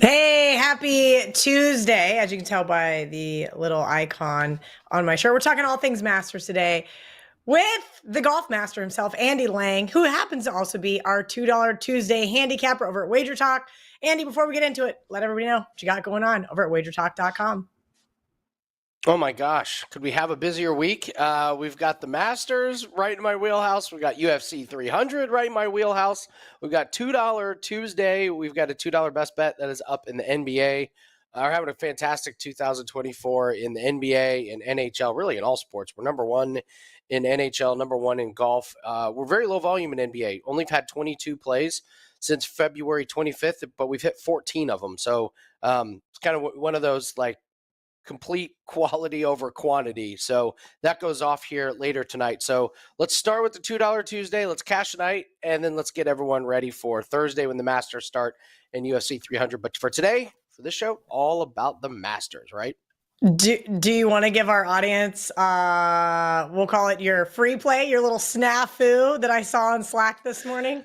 Hey, happy Tuesday. As you can tell by the little icon on my shirt, we're talking all things Masters today with the golf master himself, Andy Lang, who happens to also be our $2 Tuesday handicapper over at Wagertalk. Andy, before we get into it, let everybody know what you got going on over at wagertalk.com. Oh my gosh, could we have a busier week? We've got the Masters right in my wheelhouse. We've got UFC 300 right in my wheelhouse. We've got $2 Tuesday. We've got a $2 best bet that is up in the NBA. We're having a fantastic 2024 in the NBA and NHL, really in all sports. We're number one in NHL, number one in golf. We're very low volume in NBA. Only had 22 plays since February 25th, but we've hit 14 of them. So it's kind of one of those like complete quality over quantity. So that goes off here later tonight. So let's start with the $2 Tuesday. Let's cash tonight, and then let's get everyone ready for Thursday when the Masters start and UFC 300. But for today, for this show, all about the Masters, right? Do you want to give our audience, we'll call it your free play, your little snafu that I saw on Slack this morning?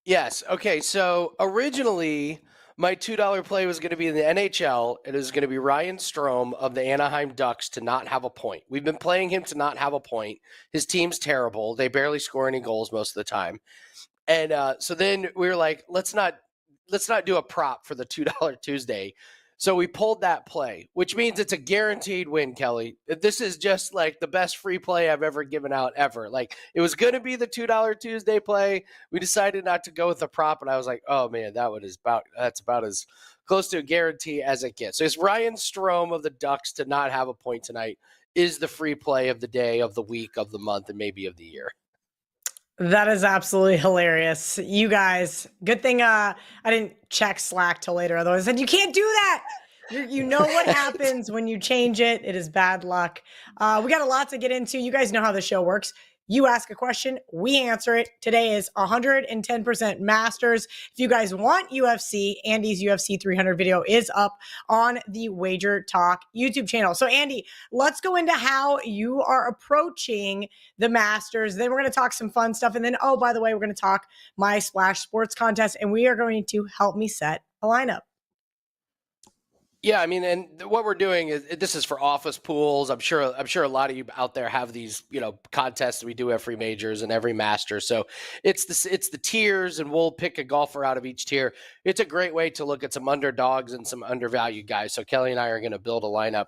Yes. Okay. So originally, my $2 play was going to be in the NHL. It is going to be Ryan Strome of the Anaheim Ducks to not have a point. We've been playing him to not have a point. His team's terrible. They barely score any goals most of the time. And so then we were like, let's not do a prop for the $2 Tuesday. So we pulled that play, which means it's a guaranteed win, Kelly. This is just like the best free play I've ever given out ever. Like it was going to be the $2 Tuesday play. We decided not to go with the prop, and I was like, oh man, that's about as close to a guarantee as it gets. So it's Ryan Strome of the Ducks to not have a point tonight is the free play of the day, of the week, of the month, and maybe of the year. That is absolutely hilarious. You guys, good thing I didn't check Slack till later. Otherwise, I said, you can't do that. You know what happens when you change it. It is bad luck. We got a lot to get into. You guys know how the show works. You ask a question, we answer it. Today is 110% Masters. If you guys want UFC, Andy's UFC 300 video is up on the Wager Talk YouTube channel. So Andy, let's go into how you are approaching the Masters. Then we're going to talk some fun stuff. And then, oh, by the way, we're going to talk my Splash Sports contest, and we are going to help me set a lineup. Yeah, I mean, and what we're doing is this is for office pools. I'm sure a lot of you out there have these, contests that we do every majors and every master. So it's the tiers, and we'll pick a golfer out of each tier. It's a great way to look at some underdogs and some undervalued guys. So Kelly and I are going to build a lineup.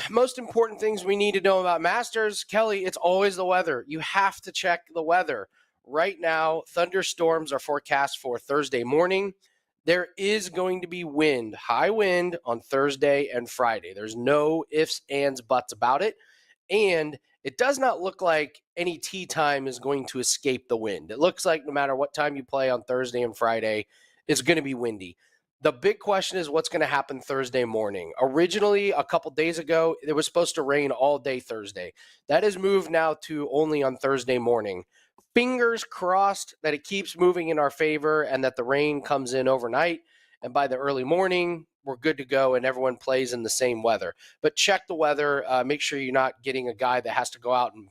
Most important things we need to know about Masters, Kelly, it's always the weather. You have to check the weather. Right now, thunderstorms are forecast for Thursday morning. There is going to be wind, high wind on Thursday and Friday. There's no ifs, ands, buts about it. And it does not look like any tee time is going to escape the wind. It looks like no matter what time you play on Thursday and Friday, it's going to be windy. The big question is what's going to happen Thursday morning. Originally, a couple days ago, it was supposed to rain all day Thursday. That is moved now to only on Thursday morning. Fingers crossed that it keeps moving in our favor and that the rain comes in overnight. And by the early morning, we're good to go and everyone plays in the same weather. But check the weather. Make sure you're not getting a guy that has to go out and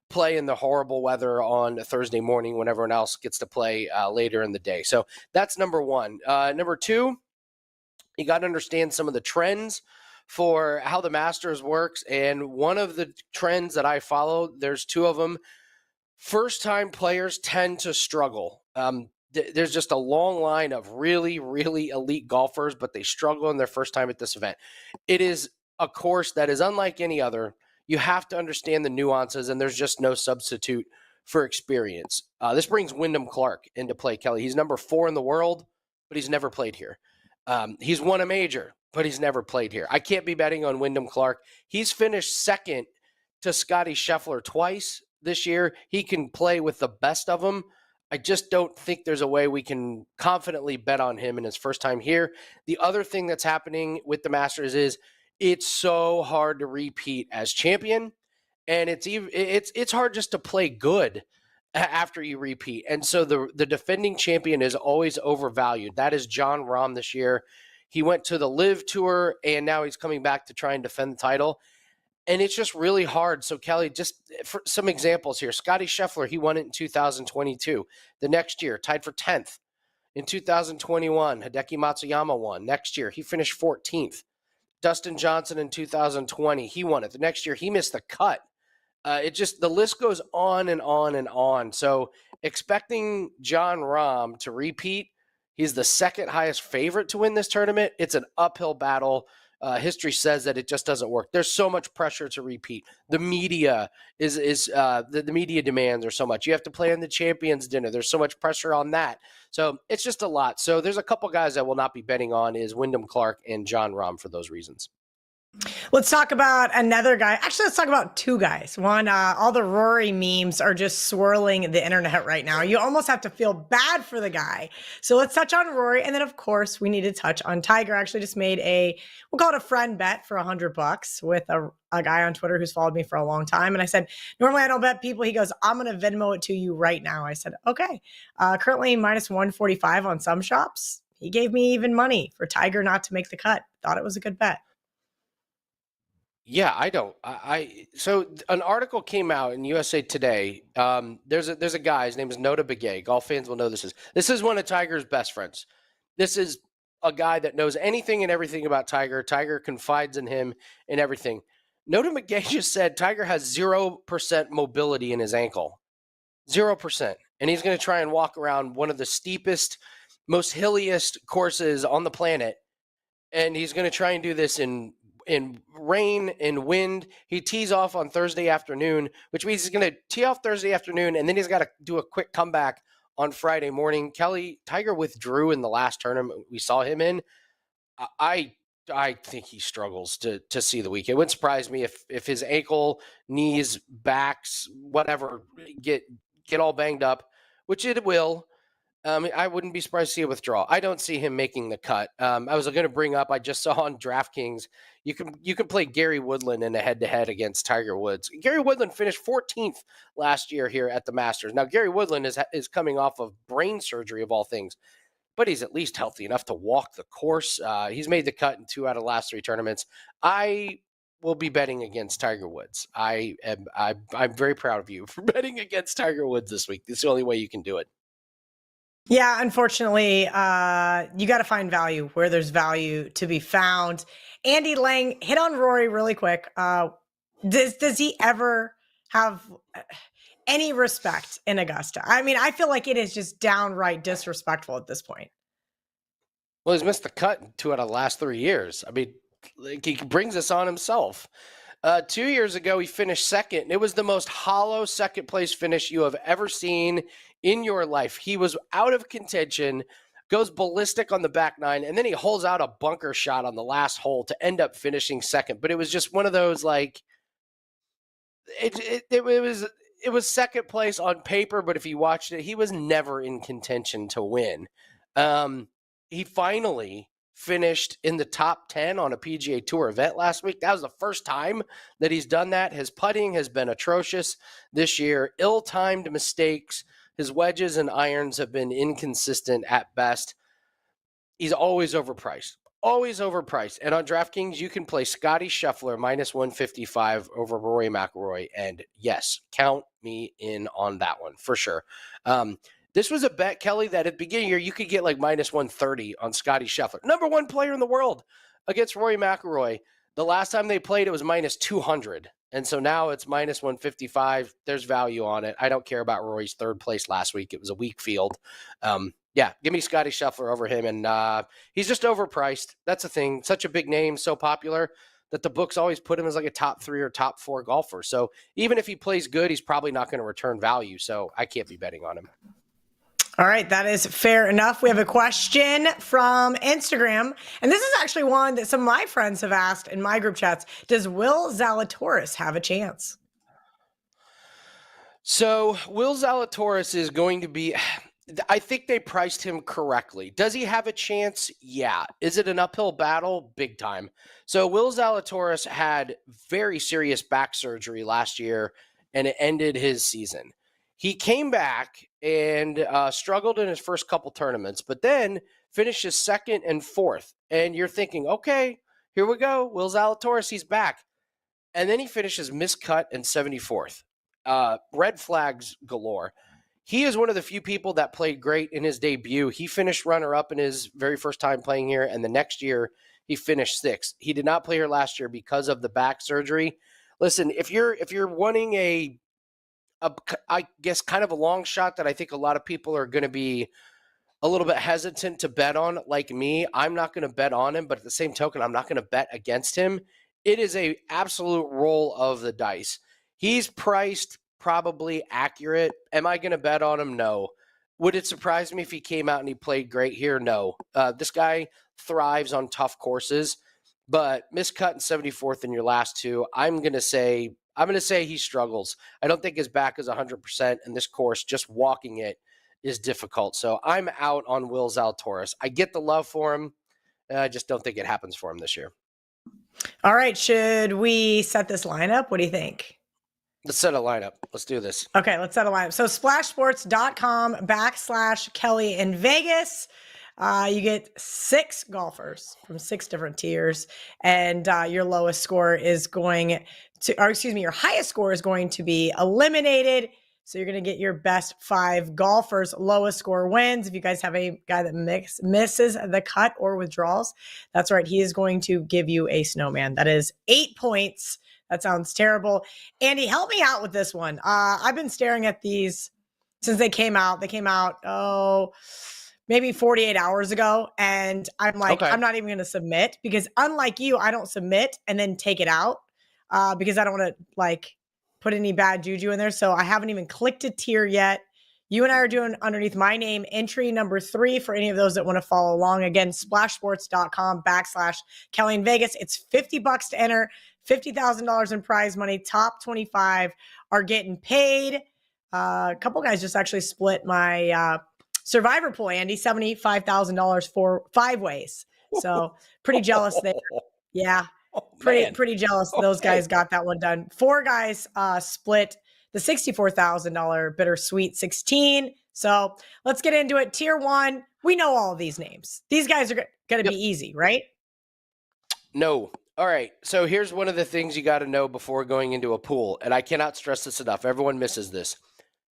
play in the horrible weather on a Thursday morning when everyone else gets to play later in the day. So that's number one. Number two, you got to understand some of the trends for how the Masters works. And one of the trends that I follow, there's two of them. First-time players tend to struggle. There's just a long line of really, really elite golfers, but they struggle in their first time at this event. It is a course that is unlike any other. You have to understand the nuances, and there's just no substitute for experience. This brings Wyndham Clark into play, Kelly. He's number 4 in the world, but he's never played here. He's won a major, but he's never played here. I can't be betting on Wyndham Clark. He's finished second to Scotty Scheffler twice this year. He can play with the best of them. I just don't think there's a way we can confidently bet on him in his first time here. The other thing that's happening with the Masters is it's so hard to repeat as champion, and it's hard just to play good after you repeat. And so the defending champion is always overvalued. That is Jon Rahm this year. He went to the Live Tour, and now he's coming back to try and defend the title. And it's just really hard. So, Kelly, just for some examples here. Scotty Scheffler, he won it in 2022. The next year, tied for 10th. In 2021, Hideki Matsuyama won. Next year, he finished 14th. Dustin Johnson in 2020, he won it. The next year, he missed the cut. The list goes on and on and on. So expecting Jon Rahm to repeat, he's the second highest favorite to win this tournament. It's an uphill battle. History says that it just doesn't work. There's so much pressure to repeat. The media the media demands are so much. You have to play in the Champions Dinner. There's so much pressure on that. So it's just a lot. So there's a couple guys I will not be betting on is Wyndham Clark and Jon Rahm for those reasons. Let's talk about another guy. Actually, let's talk about two guys. One, all the Rory memes are just swirling the internet right now. You almost have to feel bad for the guy. So let's touch on Rory. And then, of course, we need to touch on Tiger. Actually just made we'll call it a friend bet for $100 with a guy on Twitter who's followed me for a long time. And I said, normally I don't bet people. He goes, I'm going to Venmo it to you right now. I said, okay. Currently minus 145 on some shops. He gave me even money for Tiger not to make the cut. Thought it was a good bet. Yeah, I don't. So an article came out in USA Today. There's a guy. His name is Nota Begay. Golf fans will know this is one of Tiger's best friends. This is a guy that knows anything and everything about Tiger. Tiger confides in him and everything. Nota Begay just said Tiger has 0% mobility in his ankle, 0%, and he's going to try and walk around one of the steepest, most hilliest courses on the planet, and he's going to try and do this in rain and wind. He tees off on Thursday afternoon, which means he's going to tee off Thursday afternoon, and then he's got to do a quick comeback on Friday morning. Kelly, Tiger withdrew in the last tournament we saw him in. I think he struggles to see the week. It wouldn't surprise me if his ankle, knees, backs, whatever, get all banged up, which it will. I wouldn't be surprised to see a withdrawal. I don't see him making the cut. I was going to bring up, I just saw on DraftKings, you can play Gary Woodland in a head-to-head against Tiger Woods. Gary Woodland finished 14th last year here at the Masters. Now, Gary Woodland is coming off of brain surgery of all things, but he's at least healthy enough to walk the course. He's made the cut in 2 out of the last 3 tournaments. I will be betting against Tiger Woods. I'm very proud of you for betting against Tiger Woods this week. It's the only way you can do it. Yeah, unfortunately, you got to find value where there's value to be found. Andy Lang, hit on Rory really quick. Does he ever have any respect in Augusta? I mean, I feel like it is just downright disrespectful at this point. Well, he's missed the cut in 2 out of the last 3 years. I mean, like, he brings this on himself. 2 years ago, he finished second. It was the most hollow second place finish you have ever seen in your life. He was out of contention, goes ballistic on the back 9, and then he holds out a bunker shot on the last hole to end up finishing second. But it was just one of those, like, it was second place on paper, but if you watched it, he was never in contention to win. He finally finished in the top 10 on a PGA Tour event last week. That was the first time that he's done that. His putting has been atrocious this year. Ill-timed mistakes. His wedges and irons have been inconsistent at best. He's always overpriced. Always overpriced. And on DraftKings, you can play Scotty Scheffler minus 155 over Rory McIlroy. And yes, count me in on that one for sure. This was a bet, Kelly, that at the beginning of the year, you could get like minus 130 on Scotty Scheffler. Number 1 player in the world against Rory McIlroy. The last time they played, it was minus 200. And so now it's minus 155. There's value on it. I don't care about Rory's 3rd place last week. It was a weak field. Yeah, give me Scotty Scheffler over him. And he's just overpriced. That's the thing. Such a big name, so popular that the books always put him as like a top 3 or top 4 golfer. So even if he plays good, he's probably not going to return value. So I can't be betting on him. All right, that is fair enough. We have a question from Instagram, and this is actually one that some of my friends have asked in my group chats. Does Will Zalatoris have a chance? So Will Zalatoris is going to be, I think they priced him correctly. Does he have a chance? Yeah. Is it an uphill battle? Big time. So Will Zalatoris had very serious back surgery last year, and it ended his season. He came back and struggled in his first couple tournaments, but then finished his 2nd and 4th. And you're thinking, okay, here we go. Will Zalatoris, he's back. And then he finishes miscut and 74th. Red flags galore. He is one of the few people that played great in his debut. He finished runner-up in his very first time playing here, and the next year he finished sixth. He did not play here last year because of the back surgery. Listen, if you're wanting I guess kind of a long shot that I think a lot of people are going to be a little bit hesitant to bet on, like me, I'm not going to bet on him, but at the same token, I'm not going to bet against him. It is a absolute roll of the dice. He's priced probably accurate. Am I going to bet on him? No. Would it surprise me if he came out and he played great here? No. This guy thrives on tough courses, but miscut in 74th in your last two. I'm going to say he struggles. I don't think his back is 100%, and this course, just walking it, is difficult. So I'm out on Will Zalatoris. I get the love for him. I just don't think it happens for him this year. All right. Should we set this lineup? What do you think? Let's set a lineup. Let's do this. Okay, let's set a lineup. So splashsports.com/Kelly in Vegas. You get 6 golfers from 6 different tiers, and your lowest score is going to, or excuse me, your highest score is going to be eliminated. So you're going to get your best 5 golfers. Lowest score wins. If you guys have a guy that misses the cut or withdraws, that's right. He is going to give you a snowman. That is 8 points. That sounds terrible. Andy, help me out with this one. I've been staring at these since they came out. They came out, maybe 48 hours ago. And I'm like, okay, I'm not even going to submit because unlike you, I don't submit and then take it out because I don't want to put any bad juju in there. So I haven't even clicked a tier yet. You and I are doing underneath my name, entry number 3 for any of those that want to follow along. Again, splashsports.com/Kelly in Vegas. It's $50 to enter, $50,000 in prize money. Top 25 are getting paid. A couple guys just actually split my survivor pool, Andy, $75,000 for 5 ways. So pretty jealous there. Yeah. Pretty jealous those guys got that one done. 4 guys split the $64,000 bittersweet 16. So let's get into it. Tier 1, we know all of these names. These guys are going to be easy, right? No. All right. So here's one of the things you got to know before going into a pool, and I cannot stress this enough. Everyone misses this.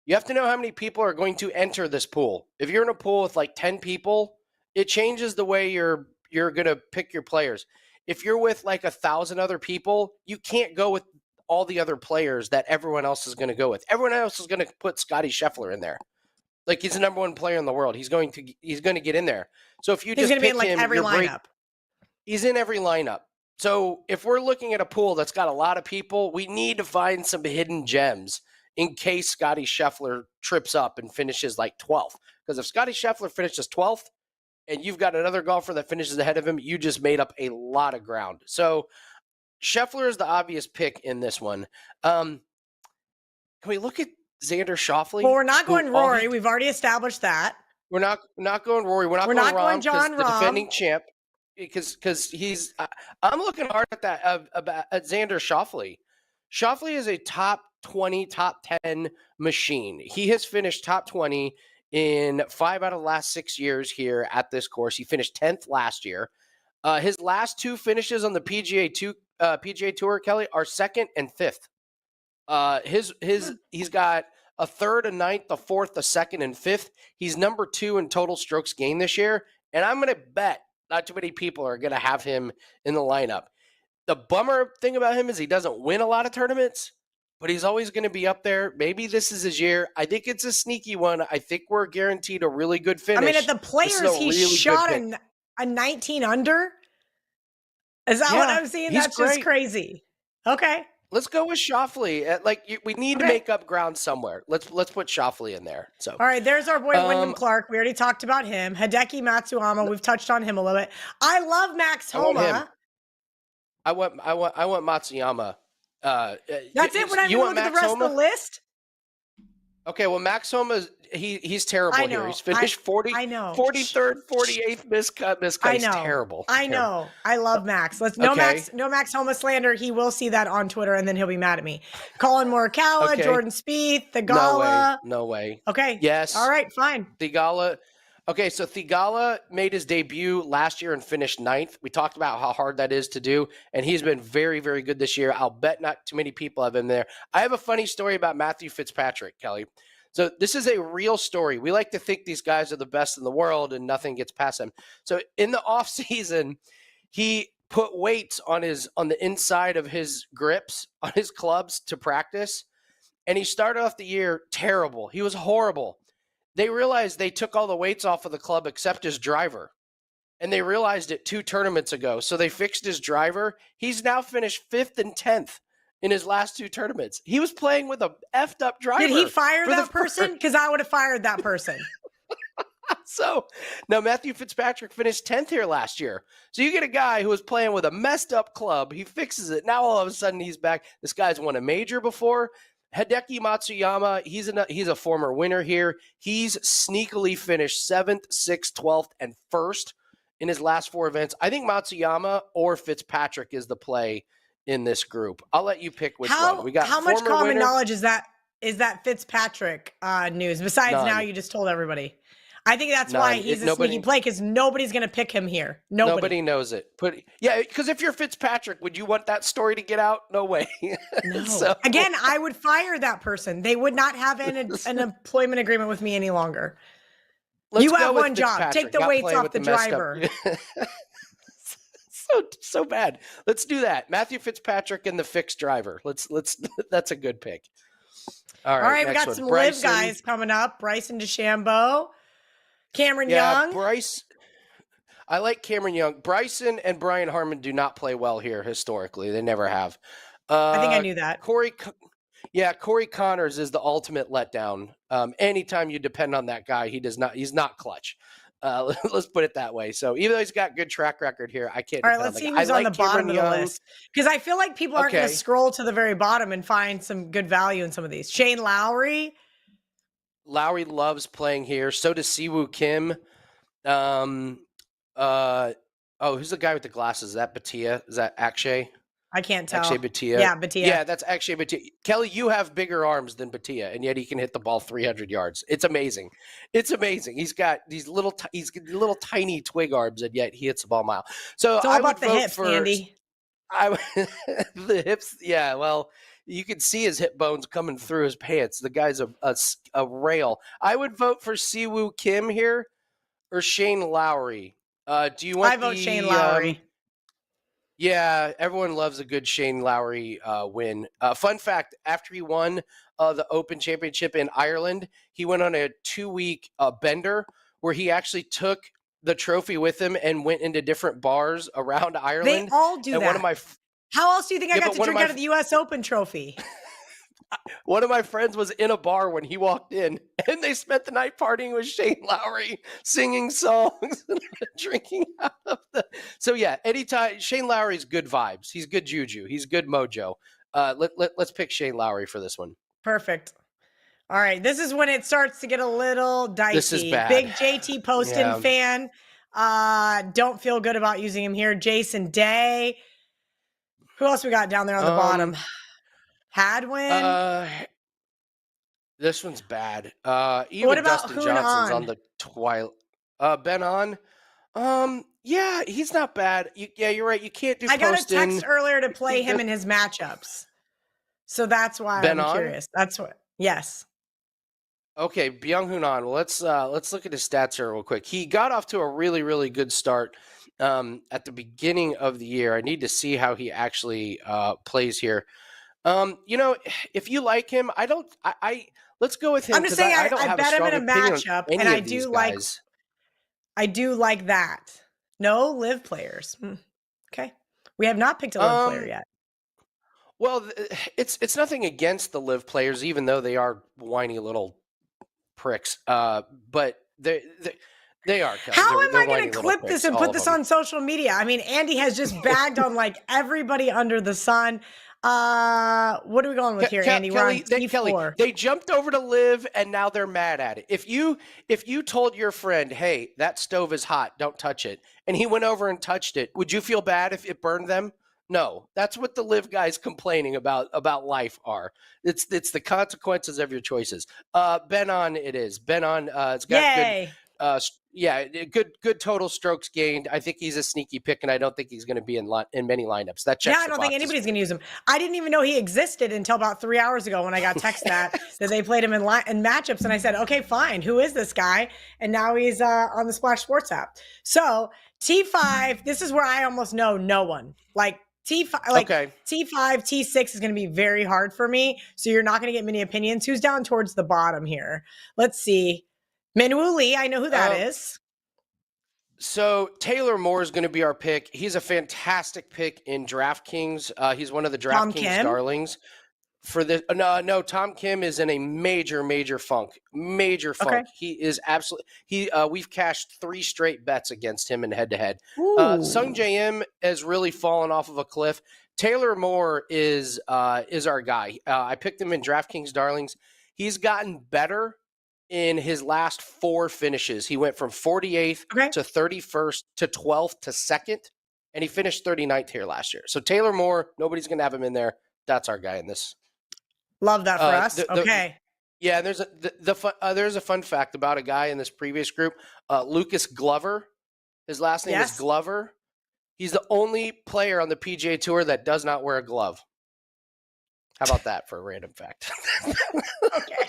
You have to know how many people are going to enter this pool. If you're in a pool with 10 people, it changes the way you're going to pick your players. If you're with 1,000 other people, you can't go with all the other players that everyone else is going to go with. Everyone else is going to put Scotty Scheffler in there. He's the number 1 player in the world. He's going to get in there. So if you just pick him, every lineup. He's in every lineup. So if we're looking at a pool that's got a lot of people, we need to find some hidden gems in case Scotty Scheffler trips up and finishes 12th. Because if Scotty Scheffler finishes 12th and you've got another golfer that finishes ahead of him, you just made up a lot of ground. So Scheffler is the obvious pick in this one. Can we look at Xander Schauffele? Well, we're not going Rory. We've already established that. We're not going Rory. We're not going John Rahm, the defending champ, because he's. I'm looking hard at that at Xander Schauffele. Schauffele is a top 20, top 10 machine. He has finished top 20 in 5 out of the last 6 years here at this course. He finished 10th last year. His last 2 finishes on the PGA Tour, Kelly, are 2nd and 5th. He's got a 3rd, a 9th, a 4th, a 2nd, and 5th. He's number 2 in total strokes gained this year, and I'm going to bet not too many people are going to have him in the lineup. The bummer thing about him is he doesn't win a lot of tournaments, but he's always going to be up there. Maybe this is his year. I think it's a sneaky one. I think we're guaranteed a really good finish. I mean, at the Players, he shot a 19 under. Is that what I'm seeing? That's great. Just crazy. Okay. Let's go with Schauffele. We need to make up ground somewhere. Let's put Schauffele in there. So all right, there's our boy Wyndham Clark. We already talked about him. Hideki Matsuyama. We've touched on him a little bit. I love Max Homa. I want Matsuyama. That's it. We're not even looking at the rest of the list. Okay, well, Max Homa, he's terrible here. He's finished 43rd, 48th, miscut. He's terrible. I know. I love Max. No Max Homa slander. He will see that on Twitter, and then he'll be mad at me. Colin Morikawa, Jordan Spieth, Theegala. No way. Okay. Yes. All right, fine. Theegala. Okay, so Theegala made his debut last year and finished 9th. We talked about how hard that is to do, and he's been very, very good this year. I'll bet not too many people have him there. I have a funny story about Matthew Fitzpatrick, Kelly. So this is a real story. We like to think these guys are the best in the world and nothing gets past them. So in the off season, he put weights on the inside of his grips on his clubs to practice. And he started off the year terrible. He was horrible. They realized they took all the weights off of the club except his driver. And they realized it 2 tournaments ago. So they fixed his driver. He's now finished 5th and 10th in his last 2 tournaments. He was playing with a effed up driver. Did he fire that person? Because I would have fired that person. So now Matthew Fitzpatrick finished 10th here last year. So you get a guy who was playing with a messed up club. He fixes it. Now all of a sudden he's back. This guy's won a major before. Hideki Matsuyama, he's a former winner here. He's sneakily finished 7th, 6th, 12th, and 1st in his last 4 events. I think Matsuyama or Fitzpatrick is the play in this group. I'll let you pick which one. We got how much common winner. knowledge is that Fitzpatrick news? Besides, None. now you just told everybody. I think that's None. why he's a sneaky play, because nobody's going to pick him here. Nobody knows it. Because if you're Fitzpatrick, would you want that story to get out? No way. No. So, again, I would fire that person. They would not have an employment agreement with me any longer. You have one job. Take the weights off the driver. So bad. Let's do that. Matthew Fitzpatrick and the fixed driver. Let's that's a good pick. All right, we got some live guys coming up. Bryson DeChambeau, Cameron Young. Bryce. I like Cameron Young. Bryson and Brian Harmon do not play well here historically. They never have. I think I knew that. Corey Connors is the ultimate letdown. Anytime you depend on that guy, he's not clutch. Let's put it that way. So even though he's got good track record here, I can't. All right, let's see who's on the bottom of the list, because I feel like people aren't going to scroll to the very bottom and find some good value in some of these. Shane Lowry. Lowry loves playing here. So does Siwoo Kim. Who's the guy with the glasses? Is that Batia? Is that Akshay? I can't tell. Akshay Bhatia. Yeah, Bhatia. Yeah, that's Akshay Bhatia. Kelly, you have bigger arms than Bhatia, and yet he can hit the ball 300 yards. It's amazing. It's amazing. He's got these little tiny twig arms, and yet he hits the ball a mile. So it's all about the hips, Andy. The hips, yeah. Well, you can see his hip bones coming through his pants. The guy's a rail. I would vote for Siwoo Kim here or Shane Lowry. Do you want? I vote Shane Lowry. Yeah, everyone loves a good Shane Lowry win. Fun fact, after he won the Open Championship in Ireland, he went on a 2-week bender where he actually took the trophy with him and went into different bars around Ireland. They all do that. How else do you think I got to drink out of the U.S. Open trophy? One of my friends was in a bar when he walked in, and they spent the night partying with Shane Lowry, singing songs and drinking out of the. So yeah, anytime Shane Lowry's good vibes. He's good juju. He's good mojo. Let's pick Shane Lowry for this one. Perfect. All right, this is when it starts to get a little dicey. This is bad. Big JT Poston fan. Don't feel good about using him here. Jason Day. Who else we got down there on the bottom? Hadwin. This one's bad. Even what about Dustin Johnson's on the twilight. Ben on. Yeah, he's not bad. You're right. You can't do. I got a text earlier to play him in his matchups, so that's why I'm curious. That's what. Yes. Okay, Byung-Hun An. Well, let's look at his stats here real quick. He got off to a really, really good start at the beginning of the year. I need to see how he actually plays here. If you like him, let's go with him. I'm just saying I bet him in a matchup, and I do like that. No live players. Okay. We have not picked a live player yet. Well, it's nothing against the live players, even though they are whiny little pricks. But they are. How am I going to clip this and put this on social media? I mean, Andy has just bagged on like everybody under the sun. What are we going with here, Andy? Kelly, they jumped over to live, and now they're mad at it. If you told your friend, "Hey, that stove is hot, don't touch it," and he went over and touched it, would you feel bad if it burned them? No, that's what the live guys complaining about life are. It's the consequences of your choices. Ben on it is. Ben on. It's got Yay. Yeah, good total strokes gained. I think he's a sneaky pick, and I don't think he's going to be in many lineups. That checks. Yeah, I don't think anybody's going to use him. I didn't even know he existed until about 3 hours ago when I got text that they played him in matchups, and I said, okay, fine. Who is this guy? And now he's on the Splash Sports app. So T5, this is where I almost know no one. Like T5, T5, T6 is going to be very hard for me. So you're not going to get many opinions. Who's down towards the bottom here? Let's see. Minwoo Lee, I know who that is. So Taylor Moore is going to be our pick. He's a fantastic pick in DraftKings. He's one of the DraftKings darlings. For the no, Tom Kim is in a major funk. Okay. He is absolutely we've cashed 3 straight bets against him in head-to-head. Sung J.M. has really fallen off of a cliff. Taylor Moore is our guy. I picked him in DraftKings darlings. He's gotten better in his last 4 finishes. He went from 48th to 31st to 12th to 2nd, and he finished 39th here last year. So Taylor Moore, nobody's going to have him in there. That's our guy in this. Love that for us. Okay. Yeah, there's a fun fact about a guy in this previous group, Lucas Glover. His last name is Glover. He's the only player on the PGA Tour that does not wear a glove. How about that for a random fact? Okay.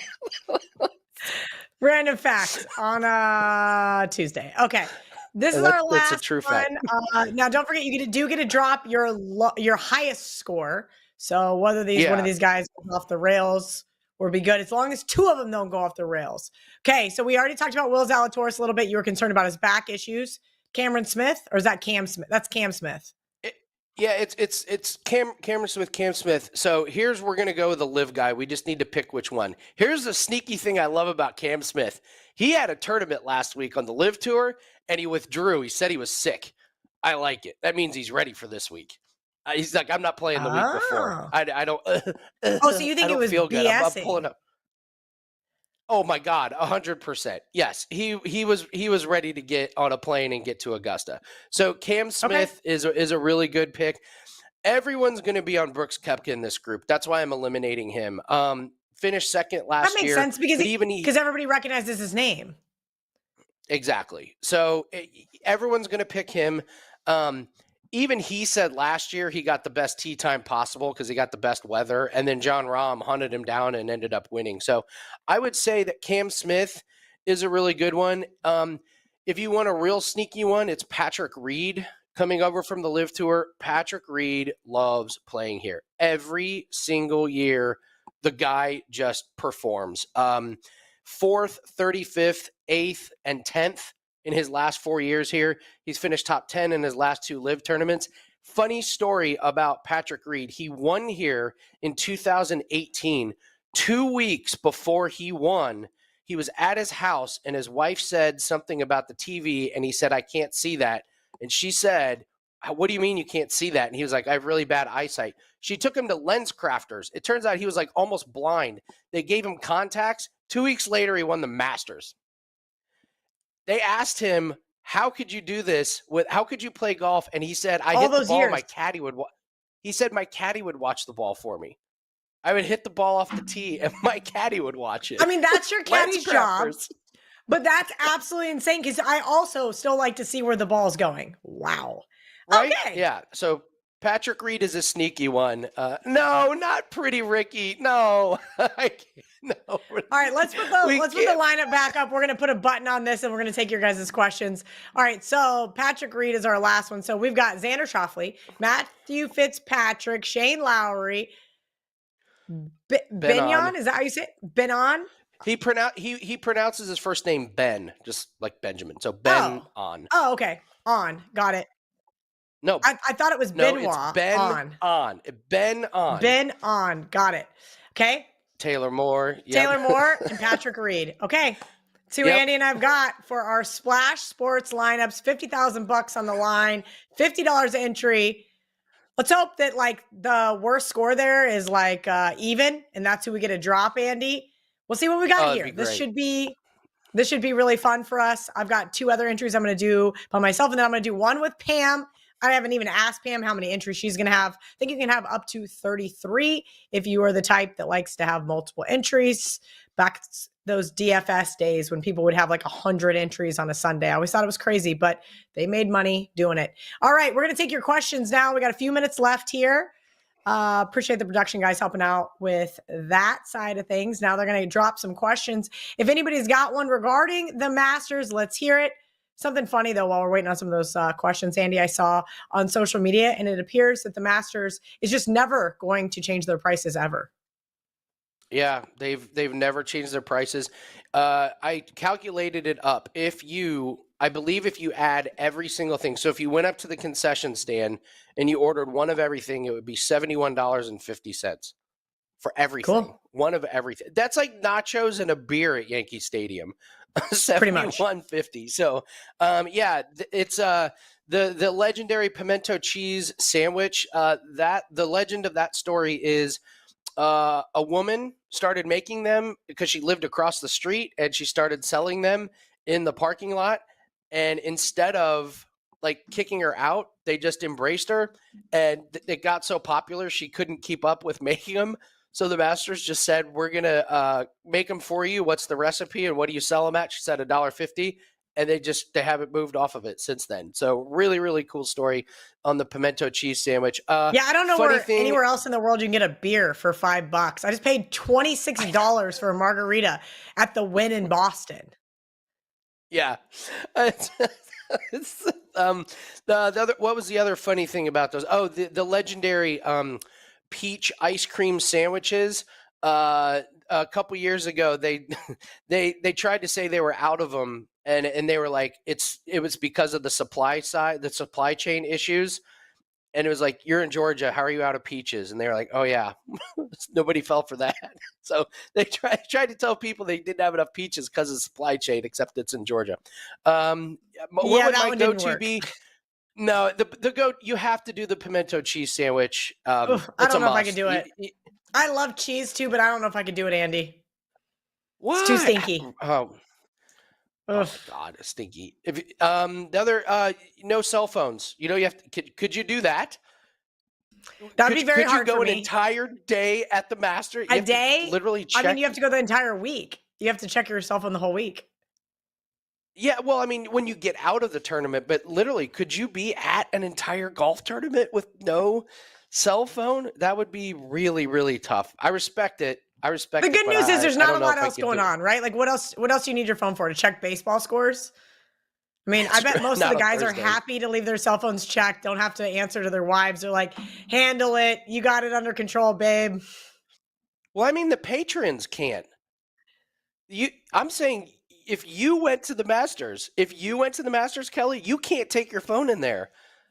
Random fact on Tuesday. Okay. This is our last that's a true one. Fact. Now, don't forget, you do get to drop your highest score. So whether one of these guys goes off the rails or be good, as long as 2 of them don't go off the rails. Okay, so we already talked about Will Zalatoris a little bit. You were concerned about his back issues. Cameron Smith, or is that Cam Smith? That's Cam Smith. It's Cameron Smith, Cam Smith. So we're going to go with the live guy. We just need to pick which one. Here's the sneaky thing I love about Cam Smith. He had a tournament last week on the live tour, and he withdrew. He said he was sick. I like it. That means he's ready for this week. He's like, I'm not playing the week before. I don't. So you think it was feel good. I'm BSing? pulling up. Oh my God, 100%. Yes, he was ready to get on a plane and get to Augusta. So Cam Smith is a really good pick. Everyone's going to be on Brooks Koepka in this group. That's why I'm eliminating him. Finished second last year. That makes sense because everybody recognizes his name. Exactly. So everyone's going to pick him. Even he said last year he got the best tee time possible because he got the best weather, and then Jon Rahm hunted him down and ended up winning. So I would say that Cam Smith is a really good one. If you want a real sneaky one, it's Patrick Reed coming over from the Live Tour. Patrick Reed loves playing here. Every single year, the guy just performs. 4th, 35th, 8th, and 10th. In his last 4 years here. He's finished top 10 in his last 2 live tournaments. Funny story about Patrick Reed. He won here in 2018. 2 weeks before he won, he was at his house and his wife said something about the TV and he said, I can't see that. And she said, what do you mean you can't see that? And he was like, I have really bad eyesight. She took him to Lens Crafters. It turns out he was like almost blind. They gave him contacts. 2 weeks later, he won the Masters. They asked him, how could you do this? How could you play golf? And he said, I hit the ball, my caddy would He said my caddy would watch the ball for me. I would hit the ball off the tee and my caddy would watch it. I mean, that's your caddy's job. But that's absolutely insane because I also still like to see where the ball's going. Wow. Right? Okay. Yeah. So Patrick Reed is a sneaky one. No, not Pretty Ricky. No. I can't. No. All right, let's put the lineup back up. We're going to put a button on this and we're going to take your guys' questions. All right, so Patrick Reed is our last one. So we've got Xander Schauffele, Matthew Fitzpatrick, Shane Lowry, Benyon. Is that how you say it? Benon? He pronounces his first name Ben, just like Benjamin. So Ben on. Oh, okay. On. Got it. No. I thought it was Benoit. It's Ben on. Ben on. Ben on. Got it. Okay. Taylor Moore. Yep. Taylor Moore and Patrick Reed. Okay. Andy and I've got for our Splash Sports lineups, $50,000 on the line, $50 entry. Let's hope that like the worst score there is like even, and that's who we get a drop, Andy. We'll see what we got here. This should be really fun for us. I've got 2 other entries I'm going to do by myself, and then I'm going to do one with Pam I haven't even asked Pam how many entries she's going to have. I think you can have up to 33 if you are the type that likes to have multiple entries. Back those DFS days when people would have like 100 entries on a Sunday. I always thought it was crazy, but they made money doing it. All right, we're going to take your questions now. We got a few minutes left here. Appreciate the production guys helping out with that side of things. Now they're going to drop some questions. If anybody's got one regarding the Masters, let's hear it. Something funny, though, while we're waiting on some of those questions, Andy, I saw on social media, and it appears that the Masters is just never going to change their prices ever. Yeah, they've never changed their prices. I calculated it up. I believe if you add every single thing, so if you went up to the concession stand and you ordered one of everything, it would be $71.50 for everything. Cool. One of everything. That's like nachos and a beer at Yankee Stadium. Pretty much. $71.50. So, it's the legendary pimento cheese sandwich. The legend of that story is a woman started making them because she lived across the street, and she started selling them in the parking lot. And instead of like kicking her out, they just embraced her, and it got so popular she couldn't keep up with making them. So the Masters just said, "We're gonna make them for you. What's the recipe and what do you sell them at?" She said $1.50, and they haven't moved off of it since then. So really, really cool story on the pimento cheese sandwich. Yeah, I don't know anywhere else in the world you can get a beer for $5. I just paid $26 for a margarita at the Wynn in Boston. Yeah. What was the other funny thing about those? Oh, the legendary peach ice cream sandwiches. A couple years ago, they tried to say they were out of them, and they were like, it was because of the supply chain issues. And it was like, "You're in Georgia. How are you out of peaches?" And they were like, "Oh yeah, nobody fell for that." So they tried to tell people they didn't have enough peaches because of supply chain, except it's in Georgia. What would my go-to be? No, you have to do the pimento cheese sandwich. I don't know if I can do it. I love cheese too, but I don't know if I could do it, Andy. What? It's too stinky. Oh God, it's stinky. If the other no cell phones. You have to, could you do that? That'd be very hard for me. Could you go an entire day at the Master? A day? Literally check. I mean, you have to go the entire week. You have to check your cell phone the whole week. Yeah, well, I mean, when you get out of the tournament, but literally, could you be at an entire golf tournament with no cell phone? That would be really, really tough. I respect it. The good news is there's not a lot else going on, right? Like what else do you need your phone for? To check baseball scores? I mean, I bet most of the guys are happy to leave their cell phones checked, don't have to answer to their wives. They're like, handle it. You got it under control, babe. Well, I mean, the patrons can't. I'm saying if you went to the Masters, Kelly, you can't take your phone in there.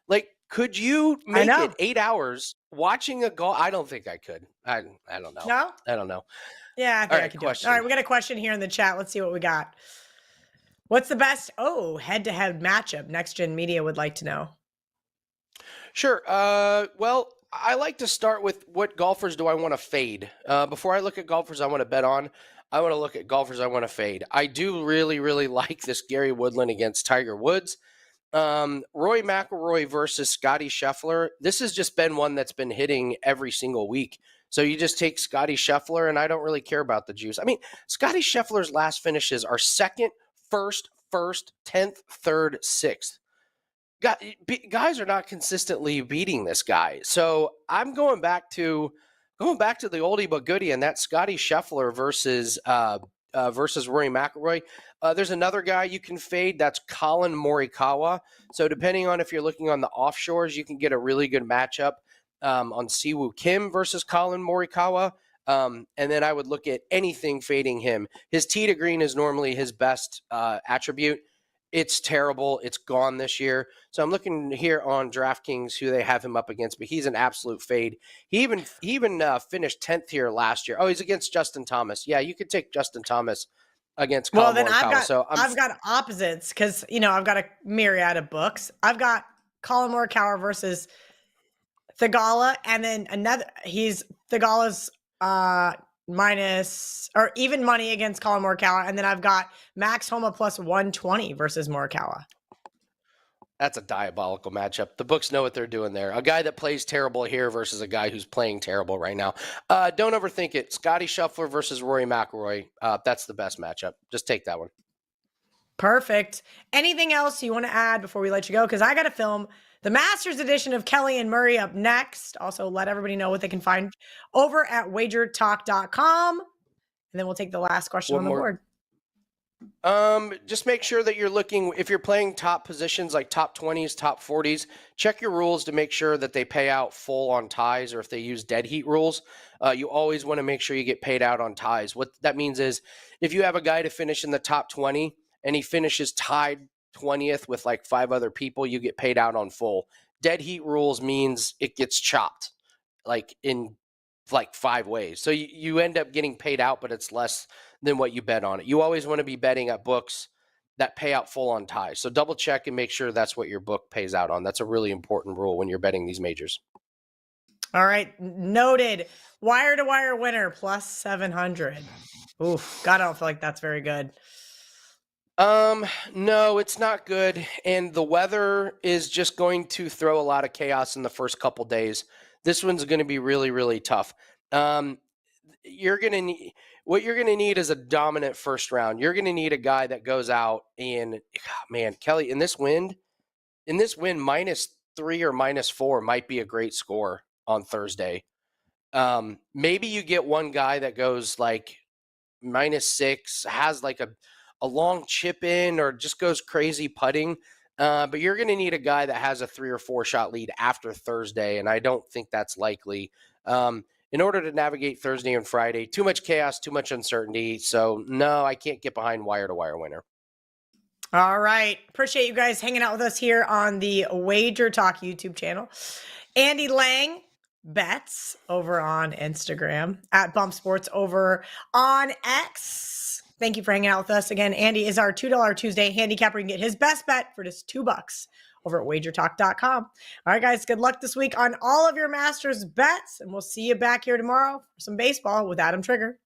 Like, could you make it 8 hours watching a golf? I don't think I could. I don't know. No? I don't know. Yeah, I think I could do it. All right, we got a question here in the chat. Let's see what we got. What's the best head-to-head matchup Next Gen Media would like to know? Sure. Well, I like to start with what golfers do I want to fade. Before I look at golfers I want to bet on, I want to look at golfers I want to fade. I do really, really like this Gary Woodland against Tiger Woods. Rory McIlroy versus Scotty Scheffler. This has just been one that's been hitting every single week. So you just take Scotty Scheffler, and I don't really care about the juice. I mean, Scotty Scheffler's last finishes are second, first, 10th, third, 6th. Guys are not consistently beating this guy. So I'm going back to the oldie but goodie, and that's Scotty Scheffler versus Rory McIlroy. There's another guy you can fade. That's Colin Morikawa. So depending on if you're looking on the offshores, you can get a really good matchup on Siwoo Kim versus Colin Morikawa. And then I would look at anything fading him. His tee to green is normally his best attribute. It's terrible. It's gone this year. So I'm looking here on DraftKings who they have him up against, but he's an absolute fade. He even finished 10th here last year. Oh, he's against Justin Thomas. Yeah, you could take Justin Thomas against Colin Morikawa. I've got opposites because, I've got a myriad of books. I've got Colin Morikawa versus Thigala, and then he's Thigala's minus or even money against Colin Morikawa, and then I've got Max Homa plus 120 versus Morikawa. That's a diabolical matchup. The books know what they're doing there. A guy that plays terrible here versus a guy who's playing terrible right now. Don't overthink it. Scotty Scheffler versus Rory McIlroy. That's the best matchup. Just take that one. Perfect. Anything else you want to add before we let you go? Because I got to film the Masters edition of Kelly and Murray up next. Also, let everybody know what they can find over at wagertalk.com. And then we'll take the last question on the board. Just make sure that you're looking, if you're playing top positions like top 20s, top 40s, check your rules to make sure that they pay out full on ties, or if they use dead heat rules, you always want to make sure you get paid out on ties. What that means is if you have a guy to finish in the top 20 and he finishes tied 20th with like 5 other people, you get paid out on full. Dead heat rules means it gets chopped like in like 5 ways. So you end up getting paid out, but it's less than what you bet on it. You always want to be betting at books that pay out full on ties. So double check and make sure that's what your book pays out on. That's a really important rule when you're betting these majors. All right. Noted. Wire to wire winner plus 700. Oof. God, I don't feel like that's very good. No, it's not good. And the weather is just going to throw a lot of chaos in the first couple days. This one's going to be really, really tough. What you're going to need is a dominant first round. You're going to need a guy that goes out and, man, Kelly, in this wind, -3 or -4 might be a great score on Thursday. Maybe you get one guy that goes like -6, has like a long chip in, or just goes crazy putting. But you're going to need a guy that has a 3 or 4 shot lead after Thursday, and I don't think that's likely. In order to navigate Thursday and Friday, too much chaos, too much uncertainty. So, no, I can't get behind wire-to-wire winner. All right. Appreciate you guys hanging out with us here on the Wager Talk YouTube channel. Andy Lang bets over on Instagram, at Bump Sports over on X. Thank you for hanging out with us. Again, Andy is our $2 Tuesday handicapper. You can get his best bet for just $2 over at wagertalk.com. All right, guys, good luck this week on all of your Masters bets, and we'll see you back here tomorrow for some baseball with Adam Trigger.